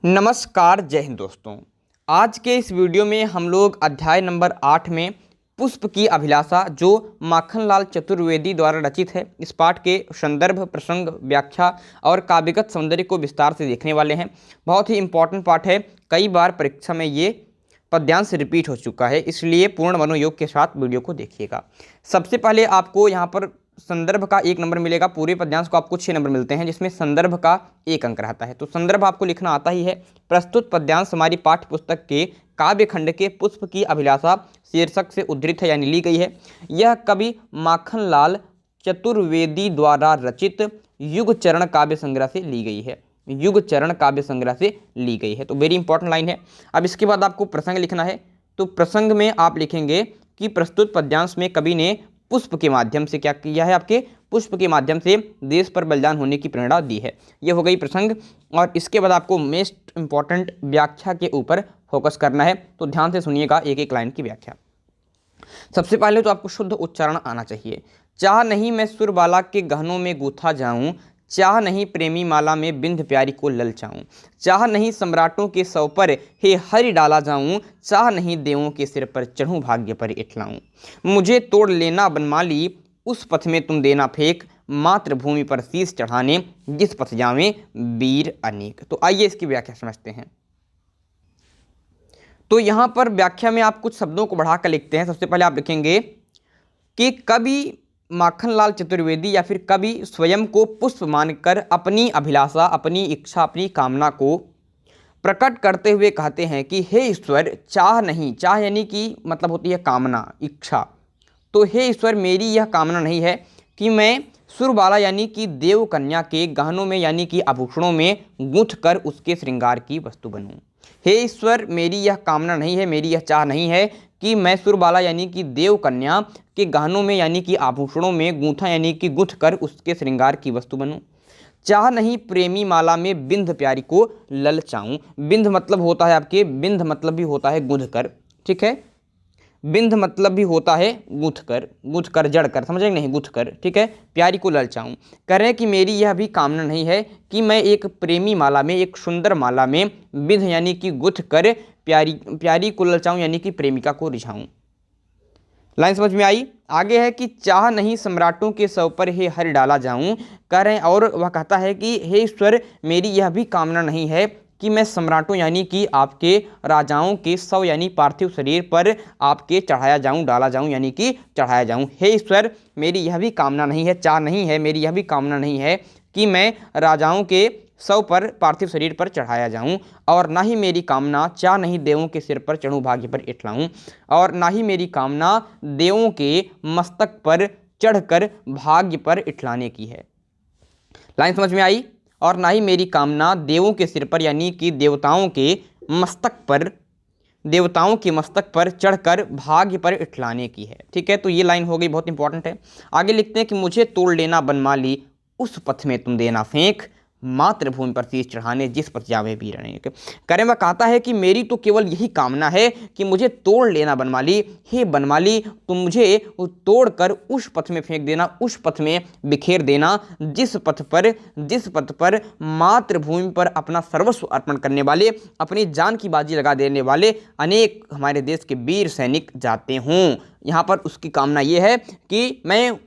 नमस्कार, जय हिंद दोस्तों। आज के इस वीडियो में हम लोग अध्याय नंबर 8 में पुष्प की अभिलाषा जो माखनलाल चतुर्वेदी द्वारा रचित है, इस पाठ के संदर्भ, प्रसंग, व्याख्या और काव्यगत सौंदर्य को विस्तार से देखने वाले हैं। बहुत ही इंपॉर्टेंट पाठ है, कई बार परीक्षा में ये पद्यांश रिपीट हो चुका है, इसलिए पूर्ण मनोयोग के साथ वीडियो को देखिएगा। सबसे पहले आपको यहाँ पर संदर्भ का 1 नंबर मिलेगा। पूरे पद्यांश को आपको 6 नंबर मिलते हैं, जिसमें संदर्भ का 1 अंक रहता है। तो संदर्भ आपको लिखना आता ही है। प्रस्तुत पद्यांश हमारी पाठ्य पुस्तक के काव्य खंड के पुष्प की अभिलाषा शीर्षक से उद्धृत है, यानी ली गई है। यह कवि माखनलाल चतुर्वेदी द्वारा रचित युग चरण काव्य संग्रह से ली गई है। युग चरण काव्य संग्रह से ली गई है। तो वेरी इंपॉर्टेंट लाइन है। अब इसके बाद आपको प्रसंग लिखना है। तो प्रसंग में आप लिखेंगे कि प्रस्तुत पद्यांश में कवि ने पुष्प के माध्यम से क्या किया है, आपके पुष्प के माध्यम से देश पर बलिदान होने की प्रेरणा दी है। यह हो गई प्रसंग। और इसके बाद आपको मोस्ट इंपॉर्टेंट व्याख्या के ऊपर फोकस करना है। तो ध्यान से सुनिएगा एक एक लाइन की व्याख्या। सबसे पहले तो आपको शुद्ध उच्चारण आना चाहिए। चाह नहीं मैं सुरबाला के गहनों में गूथा जाऊं, चाह नहीं प्रेमी माला में बिंध प्यारी को ललचाऊं, चाह नहीं सम्राटों के सौ पर हे हरि डाला जाऊं, चाह नहीं देवों के सिर पर चढ़ूं भाग्य पर इठलाऊं, मुझे तोड़ लेना बनमाली उस पथ में तुम देना फेंक, मातृभूमि पर शीश चढ़ाने जिस पथ जावें वीर अनेक। तो आइए इसकी व्याख्या समझते हैं। तो यहाँ पर व्याख्या में आप कुछ शब्दों को बढ़ाकर लिखते हैं। सबसे पहले आप लिखेंगे कि कवि माखनलाल चतुर्वेदी या फिर कवि स्वयं को पुष्प मानकर अपनी अभिलाषा, अपनी इच्छा, अपनी कामना को प्रकट करते हुए कहते हैं कि हे ईश्वर, चाह नहीं, चाह यानी कि मतलब होती है कामना, इच्छा। तो हे ईश्वर, मेरी यह कामना नहीं है कि मैं सुरबाला यानी कि देव कन्या के गहनों में यानी कि आभूषणों में गूंथ कर उसके श्रृंगार की वस्तु बनूं। हे ईश्वर, मेरी यह कामना नहीं है, मेरी यह चाह नहीं है कि मैं सुरबाला यानी कि देव कन्या के गहनों में यानी कि आभूषणों में गूंथा यानी कि गूंथ कर उसके श्रृंगार की वस्तु बनूं। चाह नहीं प्रेमी माला में बिंध प्यारी को ललचाऊं। बिंध मतलब होता है आपके, बिंध मतलब भी होता है गूंथ कर, ठीक है। बिंध मतलब भी होता है गूंथ कर, जड़ कर, समझेंगे नहीं, गूंथ कर, ठीक है। प्यारी को ललचाऊं, कह रहे हैं कि मेरी यह भी कामना नहीं है कि मैं एक प्रेमी माला में, एक सुंदर माला में बिंध यानी कि गूंथ कर प्यारी को ललचाऊं यानी कि प्रेमिका को रिझाऊं। लाइन समझ में आई। आगे है कि चाह नहीं सम्राटों के सौ पर हे हरि डाला जाऊं, कह रहे हैं। और वह कहता है कि हे ईश्वर, मेरी यह भी कामना नहीं है कि मैं सम्राटों यानी कि आपके राजाओं के सौ यानी पार्थिव शरीर पर आपके चढ़ाया जाऊं, डाला जाऊं यानी कि चढ़ाया जाऊं। हे ईश्वर, मेरी यह भी कामना नहीं है, चाह नहीं है, मेरी यह भी कामना नहीं है कि मैं राजाओं के सौ पर पार्थिव शरीर पर चढ़ाया जाऊं, और ना ही मेरी कामना चाह नहीं देवों के सिर पर चढ़ूं भाग्य पर इठलाऊं, और ना ही मेरी कामना देवों के मस्तक पर चढ़कर भाग्य पर इठलाने की है। लाइन समझ में आई। और ना ही मेरी कामना देवों के सिर पर यानी कि देवताओं के मस्तक पर चढ़कर भाग्य पर इठलाने की है, ठीक है। तो ये लाइन हो गई, बहुत इंपॉर्टेंट है। आगे लिखते हैं कि मुझे तोड़ लेना बनमाली उस पथ में तुम देना फेंक, मातृभूमि पर शीश चढ़ाने जिस पथ जावे वीर अनेक। करें वह कहता है कि मेरी तो केवल यही कामना है कि मुझे तोड़ लेना बनमाली, हे बनमाली, तुम मुझे तोड़कर उस पथ में फेंक देना, उस पथ में बिखेर देना जिस पथ पर मातृभूमि पर अपना सर्वस्व अर्पण करने वाले, अपनी जान की बाजी लगा देने वाले अनेक हमारे देश के वीर सैनिक जाते हों। यहाँ पर उसकी कामना ये है कि मैं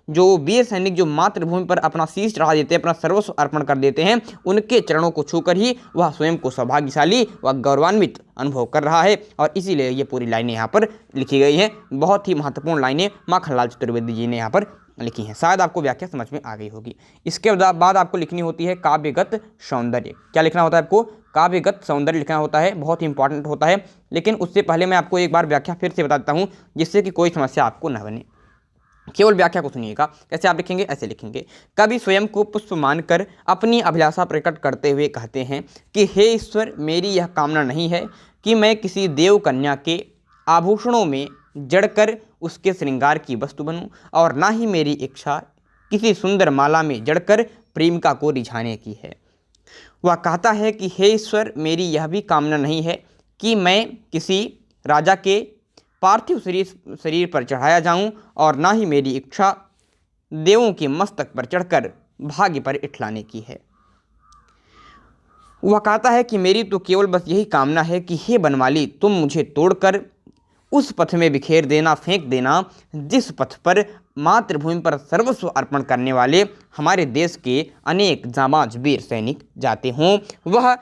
जो वीर सैनिक जो मातृभूमि पर अपना शीश चढ़ा देते हैं, अपना सर्वस्व अर्पण कर देते हैं, उनके चरणों को छूकर ही वह स्वयं को सौभाग्यशाली व गौरवान्वित अनुभव कर रहा है। और इसीलिए ये पूरी लाइनें यहाँ पर लिखी गई हैं। बहुत ही महत्वपूर्ण लाइनें माखनलाल चतुर्वेदी जी ने यहाँ पर लिखी हैं। शायद आपको व्याख्या समझ में आ गई होगी। इसके बाद आपको लिखनी होती है काव्यगत सौंदर्य। क्या लिखना होता है आपको? काव्यगत सौंदर्य लिखना होता है, बहुत ही इंपॉर्टेंट होता है। लेकिन उससे पहले मैं आपको एक बार व्याख्या फिर से बता देता हूँ, जिससे कि कोई समस्या आपको न बने। केवल व्याख्या को सुनिएगा। कैसे आप लिखेंगे? ऐसे लिखेंगे, कवि स्वयं को पुष्प मानकर अपनी अभिलाषा प्रकट करते हुए कहते हैं कि हे ईश्वर, मेरी यह कामना नहीं है कि मैं किसी देव कन्या के आभूषणों में जड़कर उसके श्रृंगार की वस्तु बनूं, और ना ही मेरी इच्छा किसी सुंदर माला में जड़कर प्रेमिका को रिझाने की है। वह कहता है कि हे ईश्वर, मेरी यह भी कामना नहीं है कि मैं किसी राजा के पार्थिव शरीर पर चढ़ाया जाऊं, और ना ही मेरी इच्छा देवों के मस्तक पर चढ़कर भाग्य पर इठलाने की है। वह कहता है कि मेरी तो केवल बस यही कामना है कि हे बनमाली, तुम मुझे तोड़कर उस पथ में बिखेर देना, फेंक देना जिस पथ पर मातृभूमि पर सर्वस्व अर्पण करने वाले हमारे देश के अनेक जाबाज वीर सैनिक जाते हों। वह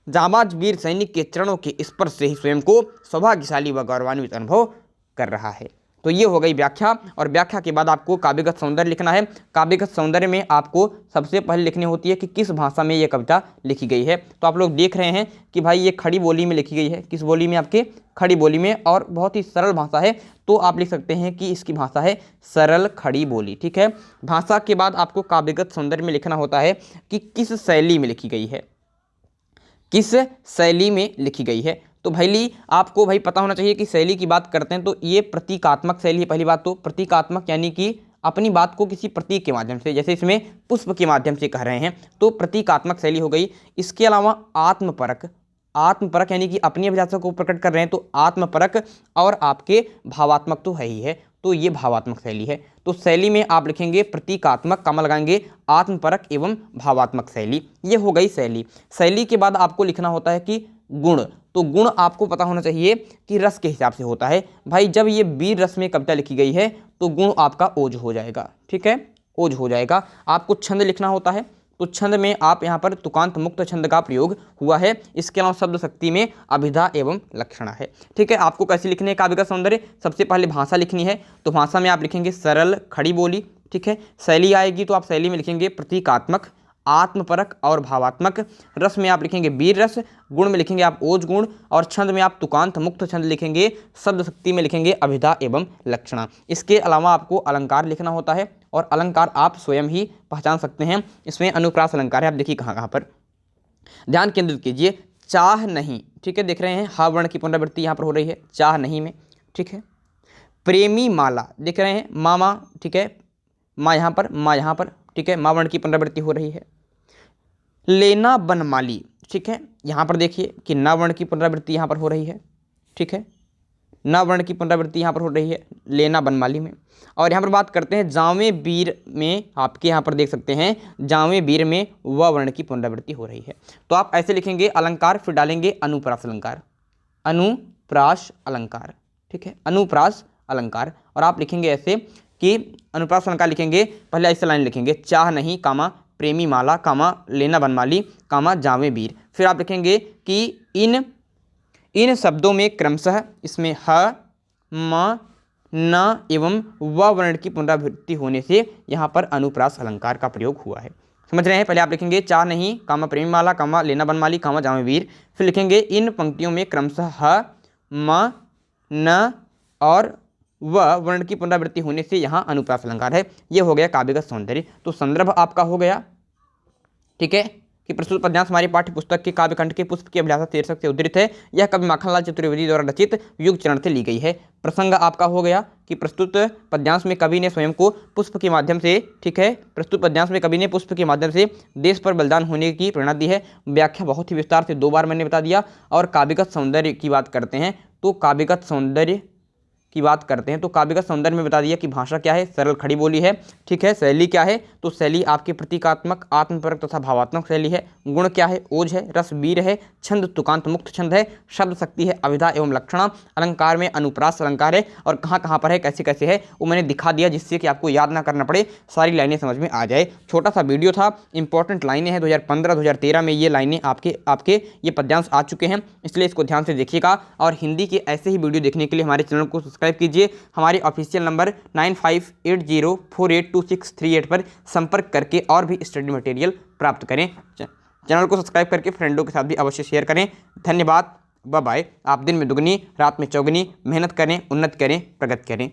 जाबाज वीर सैनिक के चरणों के स्पर्श से ही स्वयं को सौभाग्यशाली व गौरवान्वित अनुभव कर रहा है। तो ये हो गई व्याख्या, और व्याख्या के बाद आपको काव्यगत सौंदर्य लिखना है। काव्यगत सौंदर्य में आपको सबसे पहले लिखनी होती है कि किस भाषा में ये कविता लिखी गई है। तो आप लोग देख रहे हैं कि भाई ये खड़ी बोली में लिखी गई है। किस बोली में? आपके खड़ी बोली में, और बहुत ही सरल भाषा है। तो आप लिख सकते हैं कि इसकी भाषा है सरल खड़ी बोली। ठीक है। भाषा के बाद आपको काव्यगत सौंदर्य में लिखना होता है कि किस शैली में लिखी गई है, किस शैली में लिखी गई है। तो भाई आपको भाई पता होना चाहिए कि शैली की बात करते हैं तो ये प्रतीकात्मक शैली है। पहली बात तो प्रतीकात्मक यानी कि अपनी बात को किसी प्रतीक के माध्यम से, जैसे इसमें पुष्प के माध्यम से कह रहे हैं, तो प्रतीकात्मक शैली हो गई। इसके अलावा आत्मपरक, आत्मपरक यानी कि अपनी अभिलाषा को प्रकट कर रहे हैं तो आत्मपरक, और आपके भावात्मक तो है ही है, तो ये भावात्मक शैली है। तो शैली में आप लिखेंगे प्रतीकात्मक, कमा लगाएंगे, आत्मपरक एवं भावात्मक शैली। ये हो गई शैली। शैली के बाद आपको लिखना होता है कि गुण। तो गुण आपको पता होना चाहिए कि रस के हिसाब से होता है। भाई जब ये वीर रस में कविता लिखी गई है तो गुण आपका ओज हो जाएगा। ठीक है, ओज हो जाएगा। आपको छंद लिखना होता है, तो छंद में आप यहाँ पर तुकांत मुक्त छंद का प्रयोग हुआ है। इसके अलावा शब्द शक्ति में अभिधा एवं लक्षणा है। ठीक है। आपको कैसे लिखने है काव्यगत सौंदर्य? सबसे पहले भाषा लिखनी है, तो भाषा में आप लिखेंगे सरल खड़ी बोली। ठीक है। शैली आएगी तो आप शैली में लिखेंगे प्रतीकात्मक, आत्मपरक और भावात्मक। रस में आप लिखेंगे वीर रस, गुण में लिखेंगे आप ओज गुण, और छंद में आप तुकांत मुक्त छंद लिखेंगे। शब्द शक्ति में लिखेंगे अभिधा एवं लक्षणा। इसके अलावा आपको अलंकार लिखना होता है, और अलंकार आप स्वयं ही पहचान सकते हैं। इसमें अनुप्रास अलंकार है, आप देखिए कहाँ कहाँ पर। ध्यान केंद्रित कीजिए। चाह नहीं, ठीक है, देख रहे हैं हा वर्ण की पुनरावृत्ति यहाँ पर हो रही है चाह नहीं में। ठीक है। प्रेमी माला देख रहे हैं, मामा, ठीक है, माँ यहाँ पर, माँ यहाँ पर। ठीक है। माँ वर्ण की पुनरावृत्ति हो रही है। लेना बनमाली, ठीक है, यहाँ पर देखिए कि ना वर्ण की पुनरावृत्ति यहाँ पर हो रही है। ठीक है। ना वर्ण की पुनरावृत्ति यहाँ पर हो रही है लेना बनमाली में। और यहाँ पर बात करते हैं जावे वीर में, आपके यहाँ पर देख सकते हैं जावे वीर में व वर्ण की पुनरावृत्ति हो रही है। तो आप ऐसे लिखेंगे अलंकार, फिर डालेंगे अनुप्रास अलंकार, अनुप्रास अलंकार। ठीक है। अनुप्रास अलंकार। और आप लिखेंगे ऐसे कि अनुप्रास अलंकार लिखेंगे, पहले ऐसे लाइन लिखेंगे चाह नहीं कामा प्रेमी माला कामा लेना बनमाली कामा जावे वीर। फिर आप लिखेंगे कि इन शब्दों में क्रमशः इसमें ह म न एवं व वर्ण की पुनरावृत्ति होने से यहाँ पर अनुप्रास अलंकार का प्रयोग हुआ है। समझ रहे हैं? पहले आप लिखेंगे चाह नहीं कामा प्रेमी माला कामा लेना बनमाली कामा जावे वीर। फिर लिखेंगे इन पंक्तियों में क्रमशः ह म न और व वर्ण की पुनरावृत्ति होने से यहाँ अनुप्रास अलंकार है। ये हो गया काव्यगत सौंदर्य। तो संदर्भ आपका हो गया, ठीक है, कि प्रस्तुत पद्यांश हमारी पाठ्य पुस्तक के काव्यखंड के पुष्प की अभिलाषा शीर्षक से उद्धृत है। यह कवि माखनलाल चतुर्वेदी द्वारा रचित युग चरण से ली गई है। प्रसंग आपका हो गया कि प्रस्तुत पद्यांश में कवि ने स्वयं को पुष्प के माध्यम से, ठीक है, प्रस्तुत पद्यांश में कवि ने पुष्प के माध्यम से देश पर बलिदान होने की प्रेरणा दी है। व्याख्या बहुत ही विस्तार से 2 बार मैंने बता दिया। और काव्यगत सौंदर्य की बात करते हैं तो काव्यगत सौंदर्य की बात करते हैं तो काव्यगत सौंदर्य में बता दिया कि भाषा क्या है, सरल खड़ी बोली है। ठीक है। शैली क्या है, तो शैली आपकी प्रतीकात्मक, आत्मपरक तथा भावात्मक शैली है। गुण क्या है, ओज है, रस वीर है, छंद तुकांत मुक्त छंद है, शब्द शक्ति है, अभिधा एवं लक्षणा। अलंकार में अनुप्रास अलंकार है, और कहाँ कहाँ पर है, कैसे कैसे है, वो मैंने दिखा दिया जिससे कि आपको याद ना करना पड़े, सारी लाइनें समझ में आ जाए। छोटा सा वीडियो था, इंपॉर्टेंट लाइनें हैं। 2015-2013 में ये लाइनें आपके ये पद्यांश आ चुके हैं, इसलिए इसको ध्यान से देखिएगा। और हिंदी के ऐसे ही वीडियो देखने के लिए हमारे चैनल को सब्सक्राइब कीजिए। हमारे ऑफिशियल नंबर 9580482638 पर संपर्क करके और भी स्टडी मटेरियल प्राप्त करें। चैनल को सब्सक्राइब करके फ्रेंडों के साथ भी अवश्य शेयर करें। धन्यवाद। Bye bye. आप दिन में दुगनी रात में चौगनी मेहनत करें, उन्नत करें, प्रगति करें।